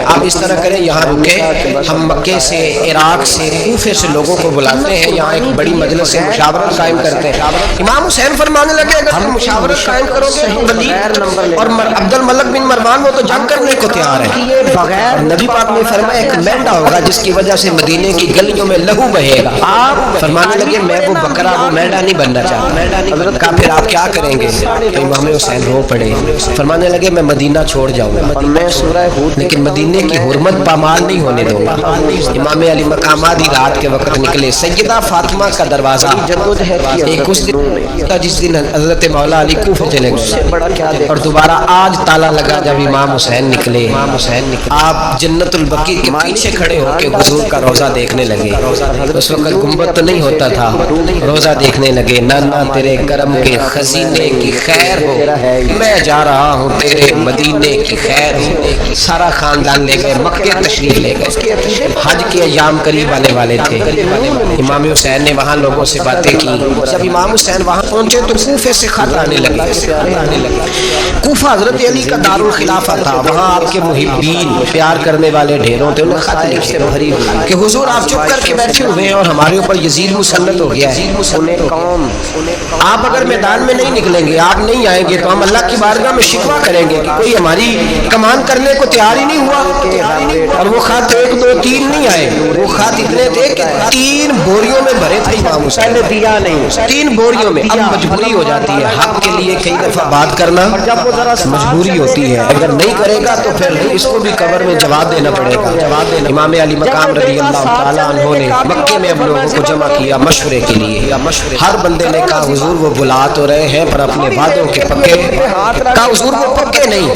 آپ اس طرح کریں یہاں رکے، ہم مکے سے، عراق سے، کوفے سے لوگوں کو بلاتے ہیں، یہاں ایک بڑی مجلس سے مشاورت قائم کرتے ہیں۔ امام حسین فرمانے لگے اگر تم مشاورت قائم کرو گے تو ولید اور عبد الملک بن مروان وہ تو جنگ کرنے کو تیار ہے، اور نبی پاک نے فرمایا ایک مینڈا ہوگا جس کی وجہ سے مدینے کی گلیوں میں لہو بہے گا۔ آپ فرمانے لگے میں وہ بکرا وہ مینڈا نہیں بننا چاہتا۔ حضرت کہا پھر آپ کیا کریں گے؟ تو امام حسین رو پڑے، فرمانے لگے میں مدینہ چھوڑ جاؤں گا لیکن مدینے کی حرمت پامال نہیں ہونے دوں گا۔ امام علی مقام آدھی رات کے وقت نکلے، سیدہ فاطمہ کا دروازہ ایک اس دن تھا جس دن حضرت مولا علی کوفہ چلے گئے، اور دوبارہ آج تالا لگا جب امام حسین نکلے۔ آپ جنت البقیع کے پیچھے کھڑے ہو کے حضور کا روزہ دیکھنے لگے۔ اس وقت گنبد تو نہیں ہوتا تھا، روزہ دیکھنے لگے۔ نانا تیرے کرم کے خزینے کی خیر ہو، میں جا رہا ہوں تیرے مدینے کی خیر ہو۔ سارا خاندان لے گئے، مکے تشریف لے گئے۔ حج کے ایام قریب آنے والے تھے۔ امام حسین نے وہاں لوگوں سے باتیں کی۔ جب امام حسین وہاں پہنچے تو کوفے سے خط آنے لگے۔ کوفہ حضرت علی کا دارالخلافہ تھا، وہاں آپ کے محبین پیار کرنے والے ڈھیروں تھے، انہیں خط لکھے کہ حضور آپ چپ کر کے بیٹھے ہوئے ہیں اور ہمارے اوپر یزید مسلط ہو گیا ہے۔ آپ اگر میدان میں نہیں نکلیں گے، آپ نہیں آئیں گے تو ہم اللہ کی بارگاہ میں شکوہ کریں گے کہ کوئی ہماری کمان کرنے کو تیار ہی نہیں ہوا۔ اور وہ خط 1 2 3 نہیں آئے، وہ خط اتنے تھے کہ 3 بوریوں میں بھرے تھے امام حسین نے دیا نہیں، 3 بوریوں میں۔ اب مجبوری ہو جاتی ہے، حق کے لیے کئی دفعہ بات کرنا مجبوری ہوتی ہے، اگر نہیں کرے گا تو پھر اس کو بھی قبر میں جواب دینا پڑے گا۔ امام علی مقام رضی اللہ تعالیٰ عنہ نے مکے میں اب لوگوں کو جمع کیا مشورے کے لیے۔ ہر بندے نے کہا حضور وہ بلا تو رہے ہیں پر اپنے وعدوں کے پکے، کہا حضور وہ پکے نہیں،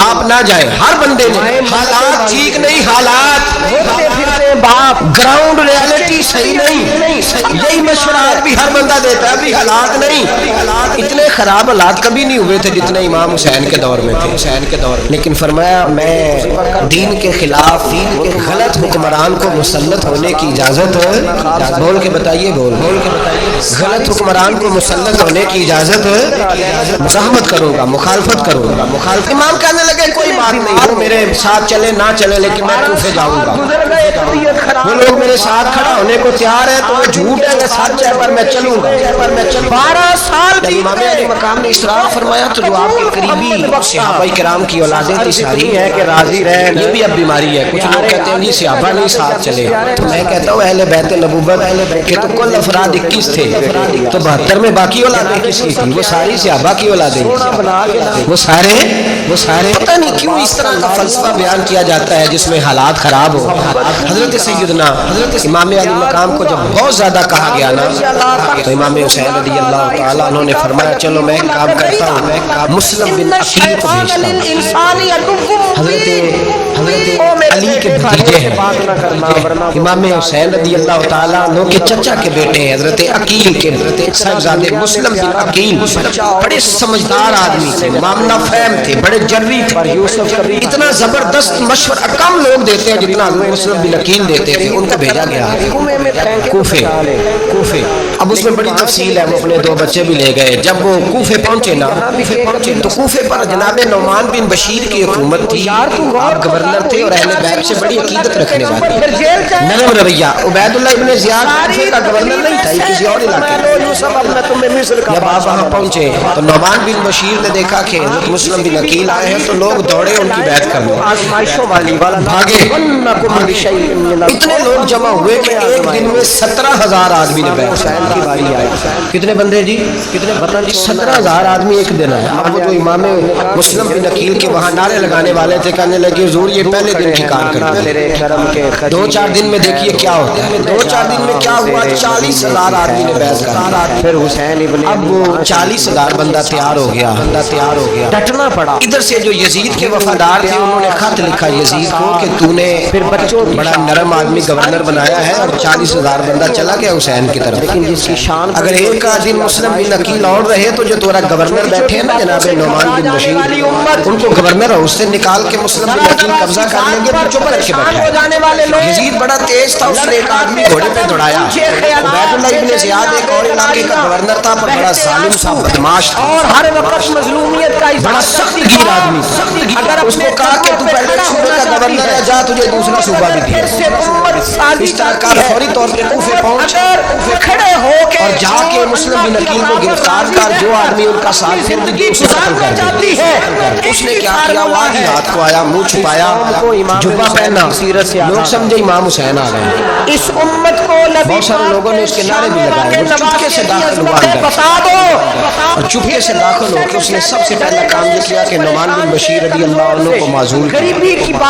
آپ نہ جائیں۔ ہر بندے نے حالات ٹھیک نہیں، حالات باپ گراؤنڈ ریالٹی صحیح نہیں، یہی مشورات بھی ہر بندہ دیتا ہے، ابھی حالات نہیں، اتنے خراب حالات کبھی نہیں ہوئے تھے جتنے امام حسین کے دور میں تھے۔ لیکن فرمایا میں دین کے خلاف غلط حکمران کو مسلط ہونے کی اجازت، بول کے بتائیے، غلط حکمران کو مسلط ہونے کی اجازت، مزاحمت کروں گا، مخالفت کروں گا۔ امام کہنے لگے کوئی بات نہیں، وہ میرے ساتھ چلے نہ چلے لیکن میں کوفے جاؤں گا۔ وہ لوگ میرے ساتھ کھڑا ہونے کو تیار ہے تو وہ جھوٹ ہے کہ سچ ہے پر میں چلوں گا۔ 12 سال جب امام علی مقام نے اصرار فرمایا تو جو آپ کے قریبی صحابہ کرام کی اولادیں تھی ساری ہے کہ راضی رہیں، یہ بھی اب بیماری ہے۔ کچھ لوگ کہتے ہیں نہیں صحابہ نہیں ساتھ چلے، تو میں کہتا ہوں اہل بیت نبوت کے تو کل افراد 21 تھے، تو 72 میں باقی اولادیں کس کی تھی؟ وہ ساری صحابہ کی اولادیں، وہ سارے پتہ نہیں کیوں اس طرح کا فلسفہ بیان کیا جاتا ہے جس میں حالات خراب ہو۔ حضرت سیدنا امام علی مقام کو جب بہت زیادہ کہا گیا نا تو امام حسین رضی اللہ تعالیٰ عنہ نے فرمایا چلو میں ایک کام کرتا ہوں، مسلم بن عقیل کو بھیجتا ہوں۔ حضرت علی کے بھتیجے ہیں، امام حسین رضی اللہ تعالیٰ عنہ کے چچا کے بیٹے ہیں، حضرت عقیل کے صاحبزادے مسلم بن عقیل، بڑے سمجھدار آدمی تھے، معاملہ فہم تھے، بڑے جری تھے، اتنا زبردست مشورہ کم لوگ دیتے ہیں جتنا مسلم بن عقیل دیتے تھے۔ ان کو بھیجا گیا کوفے۔ اب اس میں بڑی تفصیل ہے، وہ اپنے 2 بچے بھی لے گئے۔ جب وہ کوفے پہنچے نا تو کوفے پر جناب نعمان بن بشیر کی حکومت تھی، آپ گورنر تھے اور اہل بیت سے بڑی عقیدت رکھنے والے، نرم رویہ۔ عبید اللہ ابن زیاد کوفے کا گورنر نہیں تھا، کسی اور علاقے کا۔ جب آپ وہاں پہنچے تو نعمان بن بشیر نے دیکھا کہ مسلم بن عقیل آئے ہیں تو لوگ دوڑے ان کی بیعت کرنے، بھاگے، اتنے لوگ جمع ہوئے کہ ایک دن میں 17,000 آدمی نے بیعت کی باری آئی۔ کتنے بندے جی؟ کتنے؟ 17,000 آدمی ایک دن آئے۔ اب وہ جو امام مسلم بن عقیل کے وہاں نعرے لگانے والے تھے کہنے لگے حضور یہ پہلے دن کی کار کرتے ہیں، 2-4 دن میں دیکھیے کیا ہوتا ہے۔ 2-4 دن میں کیا ہوا؟ 40,000 آدمی نے بیعت کر، پھر حسین ابن اب وہ 40,000 بندہ تیار ہو گیا، ڈٹنا پڑا۔ ادھر سے جو یزید کے وفادار تھے انہوں نے خط لکھا یزید کو کہ تو نے پھر بچوں بڑا نرم آدمی گورنر بنایا ہے اور 40,000 بندہ چلا گیا حسین کی طرف، لیکن جس کی شان اگر ایک دن مسلم بن عقیل اور رہے تو جو تورا گورنر بیٹھے ہیں نا جناب نعمان بن بشیر، ان کو گورنر ہاؤس سے نکال کے مسلم بن عقیل قبضہ کر لیں گے تو چپ کر کے بیٹھا ہے۔ یزید بڑا تیز تھا، اس نے ایک آدمی گھوڑے پہ دوڑایا۔ عبید اللہ ابن زیاد ایک اور علاقے کا گورنر تھا، پر بڑا ظالم سا بدماش تھا اور ہر وقت مظلومیت کا بڑا سخت گیر آدمی تھا۔ اگر اس کو کہا کہ تو پہلے صوبے کا گورنر ہے، جا تجھے دوسرا صوبہ بھی دیا۔ اس طرح کا فوری طور پہ کوفے پہنچ اور جا کے مسلم بن عقیل کو گرفتار کر، جو آدمی ان کا ساتھ پھر بھی اسے قتل کر دیا۔ اس نے کیا کیا، وہ آگے ہاتھ کو آیا، منہ چھپایا، جبہ پہنا، لوگ سمجھے امام حسین آ گئے۔ اس امت کو بہت سارے لوگوں نے اس کے نعرے بھی لگائے۔ وہ چپکے سے داخل ہوا اور چپکے سے داخل ہو کے اس نے سب سے پہلا کام یہ کیا کہ نعمان بن بشیر رضی اللہ عنہ کو معزول کیا،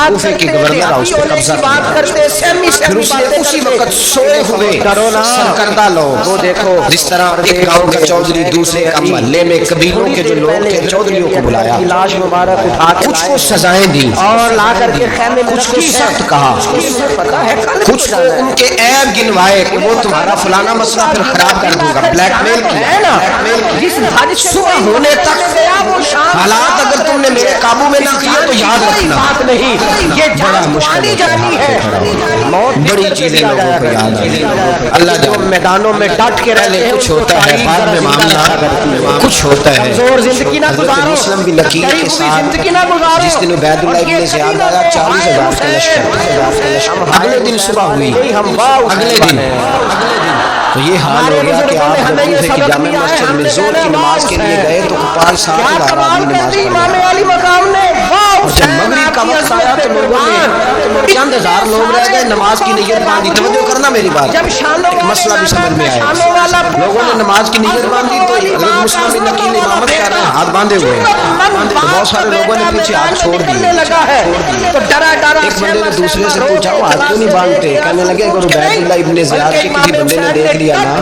کوفے کے گورنر اس پہ قبضہ کیا۔ پھر اس نے اسی وقت سوئے ہوئے سرکردہ لوگ، وہ دیکھو جس طرح ایک گاؤں کا چودھری دوسرے کا محلے میں قبیلوں کے جو لوگ تھے چودھریوں کو بلایا، کچھ کو سزائیں دی اور لا کر کے خیمے میں کچھ کو سخت کہا، کچھ کو ان کے عیب گنوائے کہ وہ تمہارا فلانا مسئلہ پھر خراب کر دوں گا، بلیک میل کیا۔ صبح ہونے تک حالات اگر تم نے میرے قابو میں نہ کیا تو یاد رکھنا بڑا مشکل ہے، بڑی چیزیں لوگوں کو یاد آئی۔ اللہ جو میدانوں میں ڈٹ کے رہنے کچھ ہوتا ہے، بعد میں معاملہ کچھ ہوتا ہے۔ حضرت مسلم بن عقیل کے ساتھ جس دن عبید اللہ ابن زیاد آیا 40,000 کا لشکر، اگلے دن صبح ہوئی، اگلے دن تو یہ حال ہو گیا کہ آپ جب کوفے کی جامع مسجد میں زور کی نماز کے لیے گئے تو 5,000 آدمی نماز پڑھ گئے، اور جب مغرب کا وقت آیا تو لوگوں نے چند ہزار لوگ رہ گئے، نماز کی نیت باندھی۔ توجہ کرنا میری بات، ایک مسئلہ بھی سمجھ میں آیا۔ لوگوں نے نماز کی نیت باندھی تو حضرت مسلم بن عقیل امامت کر رہے ہیں، ہاتھ باندھے ہوئے ہیں، تو بہت سارے لوگوں نے پیچھے ہاتھ چھوڑ دیے۔ ایک بندے نے دوسرے سے پوچھا وہ ہاتھ کیوں نہیں باندھتے؟ کہنے لگے اگر عبید اللہ ابن زیاد کے کسی بندے نے دیکھ لیا نا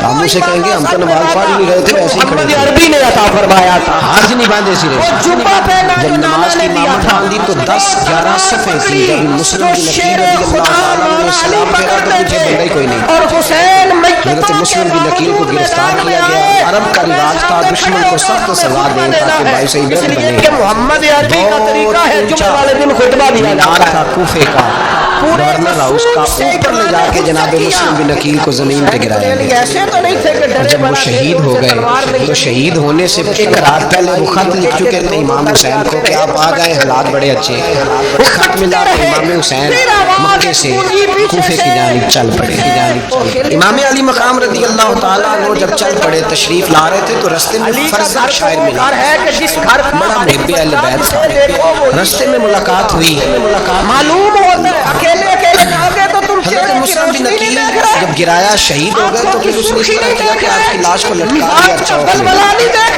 ہم اسے کہیں گے ہم تو نماز پڑھ نہیں رہے تھے، ویسے ہی کھڑے تھے، عربی نے عطا فرمایا تھا، ہاتھ نہیں باندھے سرے سے۔ جب نماز کی امامت باندھی تو 10-11 صفیں تھی۔ جب مسلم بن عقیل رضی اللہ عنہ نے سلام پھیرا تو مجھے بندہ ہی کوئی نہیں۔ حضرت مسلم بن عقیل کو گرفتار کیا گیا۔ عرب کا رواج تھا دشمن کو سخت سزا دیں تاکہ باعث عبرت بنے۔ بہت اونچا مینار تھا کوفے کا، گورنر ہاؤس کا، اوپر لے جا کے جناب مسلم بن عقیل کو زمین پہ گرایا گیا۔ اور جب وہ شہید ہو گئے تو شہید ہونے سے ایک رات پہلے وہ خط لکھ چکے تھے امام حسین کو کہ آپ آ گئے، حالات بڑے اچھے ہیں۔ وہ خط ملا تو امام حسین مکے سے کوفے کی جانب چل پڑے۔ امام علی مقام رضی اللہ تعالیٰ عنہ جب چل پڑے تشریف لا رہے تھے تو رستے میں فرزق شاعر ملا، بڑا محب اہل بیت تھا۔ رستے میں ملاقات ہوئی، معلوم حضرت مسلم بن عقیل جب گرایا شہید ہو گئے تو پھر اس نے اس طرح کیا کہ آپ کی لاش کو لٹکا دیا چوک میں۔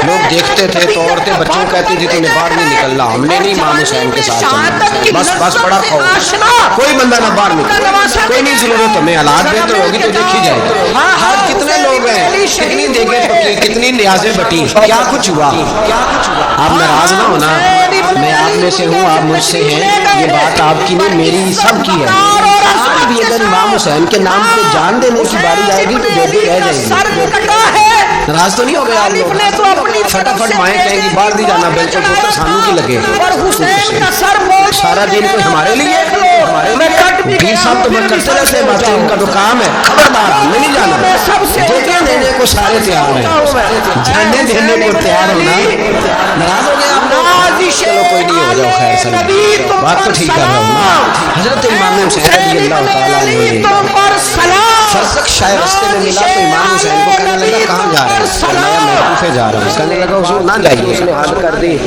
لوگ دیکھتے تھے تو عورتیں بچوں کہتی تھی تمہیں باہر نہیں نکلنا، ہم نے نہیں امام حسین کے ساتھ چلنا، بس بڑا خوف، کوئی بندہ نہ باہر نکلے، کوئی نہیں ضرورت ہمیں، حالات بہتر ہوگی تو دیکھی جائے گی۔ آج کتنے لوگ ہیں، کتنی دیگیں پکی، کتنی نیازیں بٹی، کیا کچھ ہوا؟ آپ ناراض نہ ہونا، میں آپ میں سے ہوں، آپ مجھ سے ہیں، یہ بات آپ کی نہیں میری سب کی ہے۔ آج بھی اگر امام حسین کے نام پہ جان دینے کی باری آئے گی تو دیتے رہ جائے گی۔ ناراض تو نہیں ہو گئے آپ لوگ؟ فٹافٹ مائیں کہیں گی باہر نہیں جانا، بالکل پوتر سانو کی لگے، سارا دن کوئی ہمارے لیے پیر صاحب تو میں کرتے رہتے باتیں، ان کا تو کام ہے، خبردار ہمیں نہیں جانا، دیتے دینے کو سارے تیار ہیں، جانے دینے کو تیار ہونا۔ ناراض ہو گئے آپ لوگ؟ چلو کوئی نہیں، ہو جاؤ خیر سے، بات تو ٹھیک کر رہا ہوں۔ حضرت امام حسین رضی اللہ تعالیٰ عنہ فرزق شاعر رستے میں ملا تو امام حسین کو کہنے لگا کہاں جا رہے ہیں؟ فرمایا میں کوفے جا رہا ہوں۔ کہنے لگا حضور نہ جائیے، اس نے حد کر دی،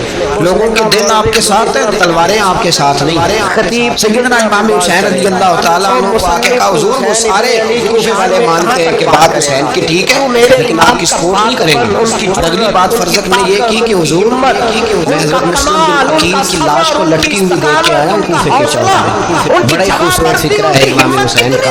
لوگوں کے دل آپ کے ساتھ ہیں، تلواریں آپ کے ساتھ نہیں۔ خطیب سیدنا امام حسین رضی اللہ تعالیٰ عنہ کو آ کے کہا حضور وہ سارے کوفے والے مانتے ہیں کہ بات حسین کی ٹھیک ہے لیکن آپ کی سپورٹ نہیں کریں گے۔ اور اگلی بات فرزق نے یہ کی کہ حضور میں حضرت مسلم بن عقیل کی لاش کو لٹکی ہوئی دیکھ کے آیا ہوں کوفے کے چوک میں۔ بڑا ہی خوبصورت فکرہ ہے امام حسین کا۔